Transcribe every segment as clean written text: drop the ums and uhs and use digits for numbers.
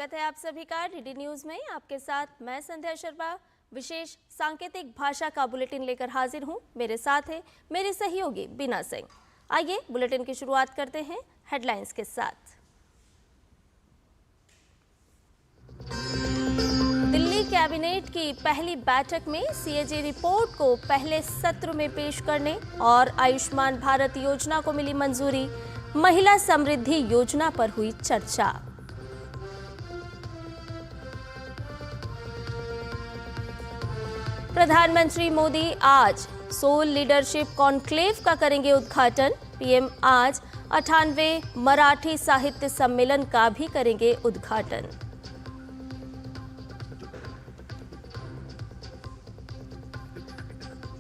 स्वागत है आप सभी का डीडी न्यूज में। आपके साथ मैं संध्या शर्मा विशेष सांकेतिक भाषा का बुलेटिन लेकर हाजिर हूं। मेरे साथ है मेरे सहयोगी बीना सिंह। आइए बुलेटिन की शुरुआत करते हैं हेडलाइंस के साथ। दिल्ली कैबिनेट की पहली बैठक में सीएजी रिपोर्ट को पहले सत्र में पेश करने और आयुष्मान भारत योजना को मिली मंजूरी। महिला समृद्धि योजना पर हुई चर्चा। प्रधानमंत्री मोदी आज सोल लीडरशिप कॉन्क्लेव का करेंगे उद्घाटन। पीएम आज 98वें मराठी साहित्य सम्मेलन का भी करेंगे उद्घाटन।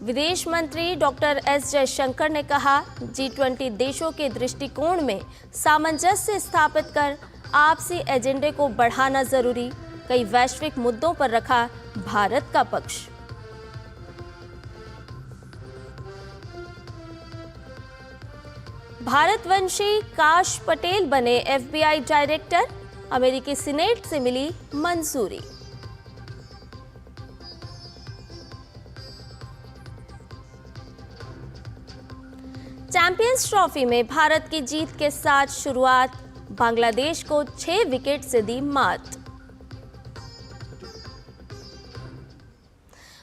विदेश मंत्री डॉक्टर एस जयशंकर ने कहा, G20 देशों के दृष्टिकोण में सामंजस्य स्थापित कर आपसी एजेंडे को बढ़ाना जरूरी। कई वैश्विक मुद्दों पर रखा भारत का पक्ष। भारतवंशी काश पटेल बने FBI डायरेक्टर। अमेरिकी सीनेट से मिली मंजूरी। चैंपियंस ट्रॉफी में भारत की जीत के साथ शुरुआत। बांग्लादेश को 6 विकेट से दी मात।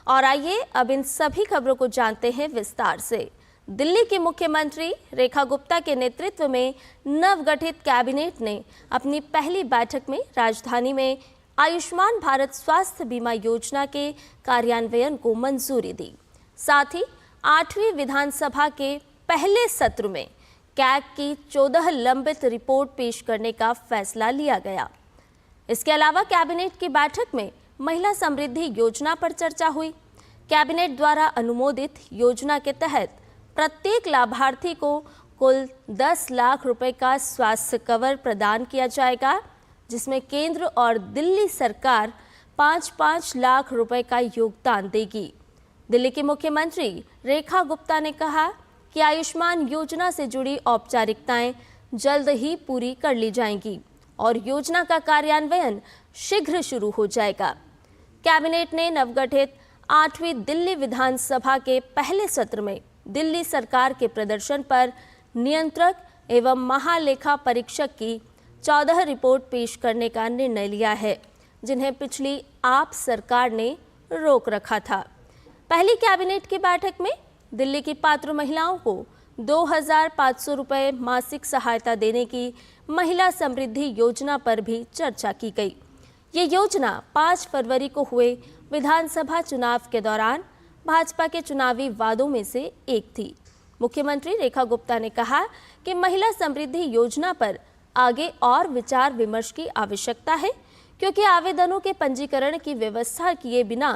और आइए अब इन सभी खबरों को जानते हैं विस्तार से। दिल्ली की मुख्यमंत्री रेखा गुप्ता के नेतृत्व में नवगठित कैबिनेट ने अपनी पहली बैठक में राजधानी में आयुष्मान भारत स्वास्थ्य बीमा योजना के कार्यान्वयन को मंजूरी दी। साथ ही 8वीं विधानसभा के पहले सत्र में कैग की 14 लंबित रिपोर्ट पेश करने का फैसला लिया गया। इसके अलावा कैबिनेट की बैठक में महिला समृद्धि योजना पर चर्चा हुई। कैबिनेट द्वारा अनुमोदित योजना के तहत प्रत्येक लाभार्थी को कुल 10 लाख रुपए का स्वास्थ्य कवर प्रदान किया जाएगा, जिसमें केंद्र और दिल्ली सरकार 5-5 लाख रुपए का योगदान देगी। दिल्ली की मुख्यमंत्री रेखा गुप्ता ने कहा कि आयुष्मान योजना से जुड़ी औपचारिकताएं जल्द ही पूरी कर ली जाएंगी और योजना का कार्यान्वयन शीघ्र शुरू हो जाएगा। कैबिनेट ने नवगठित 8वीं दिल्ली विधानसभा के पहले सत्र में दिल्ली सरकार के प्रदर्शन पर नियंत्रक एवं महालेखा परीक्षक की 14 रिपोर्ट पेश करने का निर्णय लिया है, जिन्हें पिछली आप सरकार ने रोक रखा था। पहली कैबिनेट की बैठक में दिल्ली की पात्र महिलाओं को 2500 रुपये मासिक सहायता देने की महिला समृद्धि योजना पर भी चर्चा की गई। ये योजना 5 फरवरी को हुए विधानसभा चुनाव के दौरान भाजपा के चुनावी वादों में से एक थी। मुख्यमंत्री रेखा गुप्ता ने कहा कि महिला समृद्धि योजना पर आगे और विचार विमर्श की आवश्यकता है, क्योंकि आवेदनों के पंजीकरण की व्यवस्था किए बिना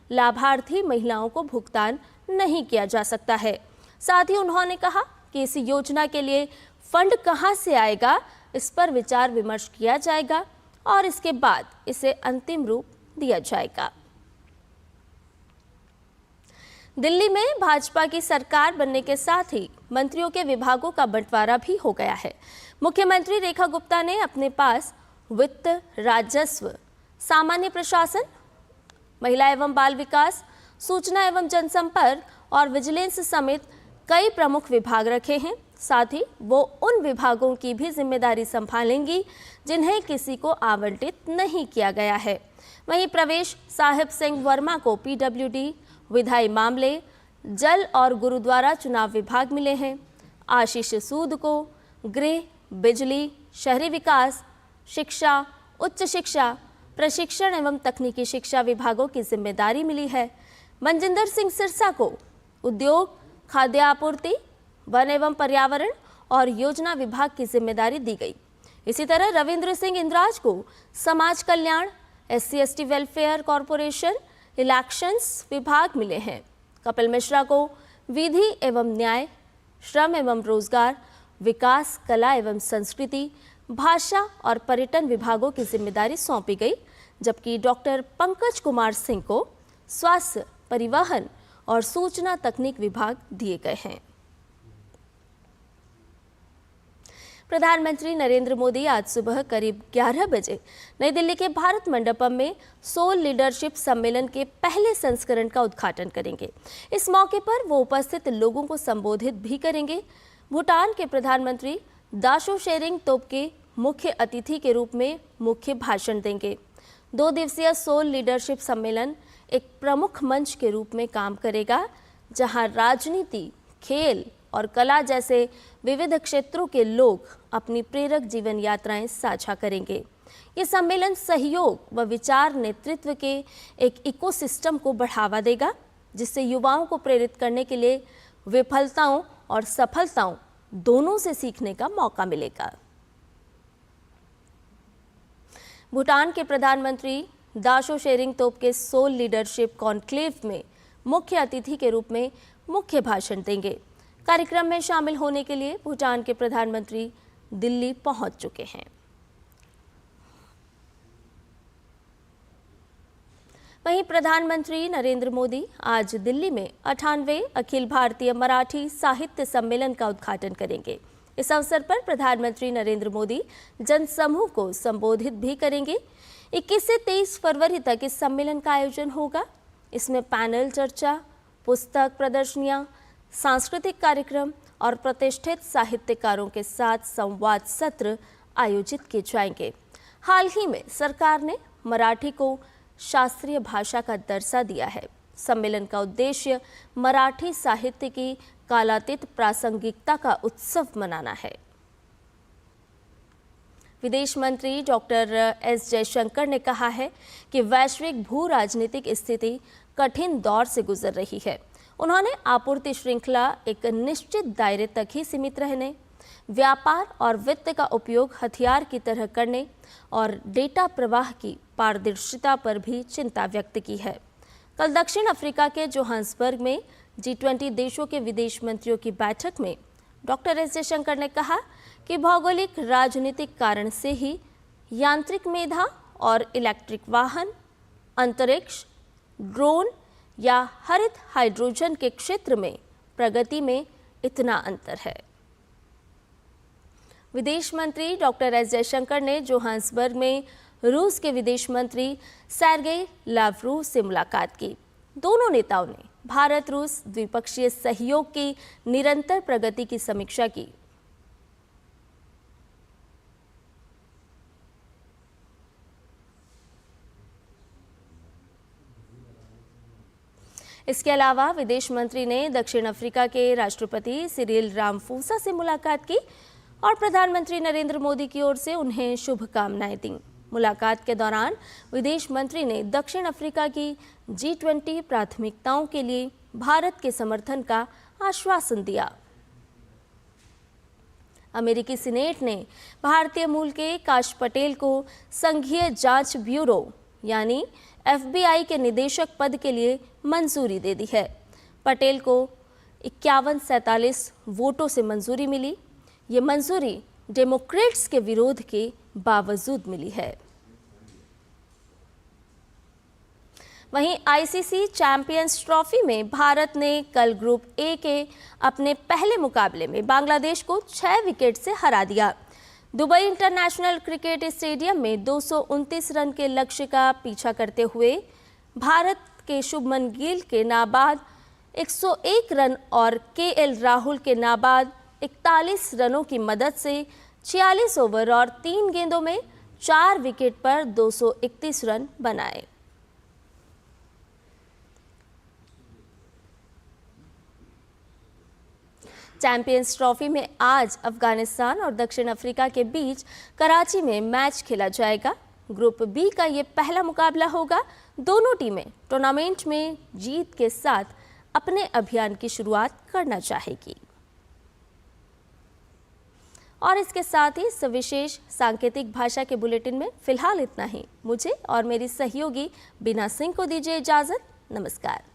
लाभार्थी महिलाओं को भुगतान नहीं किया जा सकता है। साथ ही उन्होंने कहा कि इस योजना के लिए फंड कहां से आएगा, इस पर विचार विमर्श किया जाएगा और इसके बाद इसे अंतिम रूप दिया जाएगा। दिल्ली में भाजपा की सरकार बनने के साथ ही मंत्रियों के विभागों का बंटवारा भी हो गया है। मुख्यमंत्री रेखा गुप्ता ने अपने पास वित्त, राजस्व, सामान्य प्रशासन, महिला एवं बाल विकास, सूचना एवं जनसंपर्क और विजिलेंस समेत कई प्रमुख विभाग रखे हैं। साथ ही वो उन विभागों की भी जिम्मेदारी संभालेंगी जिन्हें किसी को आवंटित नहीं किया गया है। वहीं प्रवेश साहिब सिंह वर्मा को PWD, विधायी मामले, जल और गुरुद्वारा चुनाव विभाग मिले हैं। आशीष सूद को गृह, बिजली, शहरी विकास, शिक्षा, उच्च शिक्षा, प्रशिक्षण एवं तकनीकी शिक्षा विभागों की जिम्मेदारी मिली है। मनजिंदर सिंह सिरसा को उद्योग, खाद्य आपूर्ति, वन एवं पर्यावरण और योजना विभाग की जिम्मेदारी दी गई। इसी तरह रविंद्र सिंह इंद्राज को समाज कल्याण, SC/ST वेलफेयर कॉरपोरेशन, इलेक्शंस विभाग मिले हैं। कपिल मिश्रा को विधि एवं न्याय, श्रम एवं रोजगार, विकास, कला एवं संस्कृति, भाषा और पर्यटन विभागों की जिम्मेदारी सौंपी गई, जबकि डॉक्टर पंकज कुमार सिंह को स्वास्थ्य, परिवहन और सूचना तकनीक विभाग दिए गए हैं। प्रधानमंत्री नरेंद्र मोदी आज सुबह करीब 11 बजे नई दिल्ली के भारत मंडपम में सोल लीडरशिप सम्मेलन के पहले संस्करण का उद्घाटन करेंगे। इस मौके पर वो उपस्थित लोगों को संबोधित भी करेंगे। भूटान के प्रधानमंत्री दाशो शेरिंग तोब्गे मुख्य अतिथि के रूप में मुख्य भाषण देंगे। 2 दिवसीय सोल लीडरशिप सम्मेलन एक प्रमुख मंच के रूप में काम करेगा, जहां राजनीति, खेल और कला जैसे विविध क्षेत्रों के लोग अपनी प्रेरक जीवन यात्राएं साझा करेंगे। ये सम्मेलन सहयोग व विचार नेतृत्व के एक इकोसिस्टम को बढ़ावा देगा, जिससे युवाओं को प्रेरित करने के लिए विफलताओं और सफलताओं दोनों से सीखने का मौका मिलेगा। भूटान के प्रधानमंत्री Dasho Tshering Tobgay SOUL leadership conclave में मुख्य अतिथि के रूप में मुख्य भाषण देंगे। कार्यक्रम में शामिल होने के लिए भूटान के प्रधानमंत्री दिल्ली पहुंच चुके हैं। वहीं प्रधानमंत्री नरेंद्र मोदी आज दिल्ली में 98वें अखिल भारतीय मराठी साहित्य सम्मेलन का उद्घाटन करेंगे। इस अवसर पर प्रधानमंत्री नरेंद्र मोदी जनसमूह को संबोधित भी करेंगे। 21 से 23 फरवरी तक इस सम्मेलन का आयोजन होगा। इसमें पैनल चर्चा, पुस्तक प्रदर्शनियां, सांस्कृतिक कार्यक्रम और प्रतिष्ठित साहित्यकारों के साथ संवाद सत्र आयोजित किए जाएंगे। हाल ही में सरकार ने मराठी को शास्त्रीय भाषा का दर्जा दिया है। सम्मेलन का उद्देश्य मराठी साहित्य की कालातीत प्रासंगिकता का उत्सव मनाना है। विदेश मंत्री डॉक्टर एस जयशंकर ने कहा है कि वैश्विक भू राजनीतिक स्थिति कठिन दौर से गुजर रही है। उन्होंने आपूर्ति श्रृंखला एक निश्चित दायरे तक ही सीमित रहने, व्यापार और वित्त का उपयोग हथियार की तरह करने और डेटा प्रवाह की पारदर्शिता पर भी चिंता व्यक्त की है। कल दक्षिण अफ्रीका के जोहान्सबर्ग में G20 देशों के विदेश मंत्रियों की बैठक में डॉक्टर एस जयशंकर ने कहा कि भौगोलिक राजनीतिक कारण से ही यांत्रिक मेधा और इलेक्ट्रिक वाहन, अंतरिक्ष, ड्रोन या हरित हाइड्रोजन के क्षेत्र में प्रगति में इतना अंतर है। विदेश मंत्री डॉक्टर एस जयशंकर ने जोहान्सबर्ग में रूस के विदेश मंत्री सेर्गेई लावरोव से मुलाकात की। दोनों नेताओं ने भारत रूस द्विपक्षीय सहयोग की निरंतर प्रगति की समीक्षा की। इसके अलावा विदेश मंत्री ने दक्षिण अफ्रीका के राष्ट्रपति सिरिल रामाफोसा से मुलाकात की और प्रधानमंत्री नरेंद्र मोदी की ओर से उन्हें शुभकामनाएं दी। मुलाकात के दौरान विदेश मंत्री ने दक्षिण अफ्रीका की G20 प्राथमिकताओं के लिए भारत के समर्थन का आश्वासन दिया। अमेरिकी सीनेट ने भारतीय मूल के काश पटेल को संघीय जांच ब्यूरो यानी FBI के निदेशक पद के लिए मंजूरी दे दी है। पटेल को 51-47 वोटों से मंजूरी मिली। ये मंजूरी डेमोक्रेट्स के विरोध के बावजूद मिली है। वहीं ICC चैंपियंस ट्रॉफी में भारत ने कल ग्रुप ए के अपने पहले मुकाबले में बांग्लादेश को 6 विकेट से हरा दिया। दुबई इंटरनेशनल क्रिकेट स्टेडियम में 229 रन के लक्ष्य का पीछा करते हुए भारत के शुभमन गिल के नाबाद 101 रन और KL राहुल के नाबाद 41 रनों की मदद से 46 ओवर और 3 गेंदों में 4 विकेट पर 231 रन बनाए। चैंपियंस ट्रॉफी में आज अफगानिस्तान और दक्षिण अफ्रीका के बीच कराची में मैच खेला जाएगा। ग्रुप बी का ये पहला मुकाबला होगा। दोनों टीमें टूर्नामेंट में जीत के साथ अपने अभियान की शुरुआत करना चाहेगी। और इसके साथ ही इस विशेष सांकेतिक भाषा के बुलेटिन में फिलहाल इतना ही। मुझे और मेरी सहयोगी बीना सिंह को दीजिए इजाजत। नमस्कार।